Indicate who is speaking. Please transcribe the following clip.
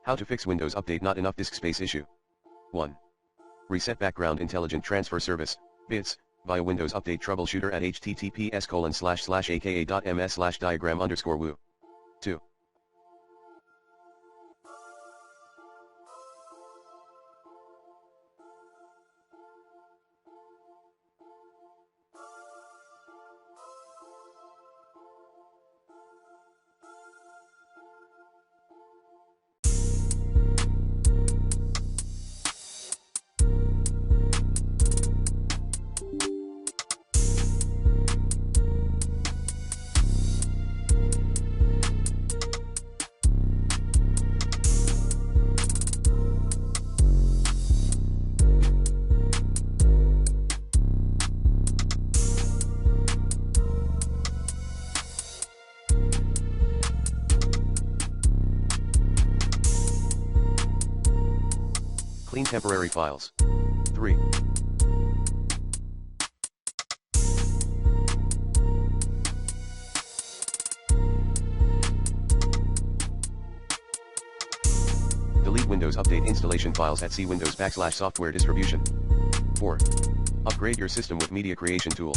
Speaker 1: How to fix Windows Update not enough disk space issue. 1. Reset background intelligent transfer service, bits, via Windows Update troubleshooter at https://aka.ms/diagram_woo. 2. Clean temporary files. 3. Delete Windows Update installation files at C Windows /software distribution. 4. Upgrade your system with media creation tool.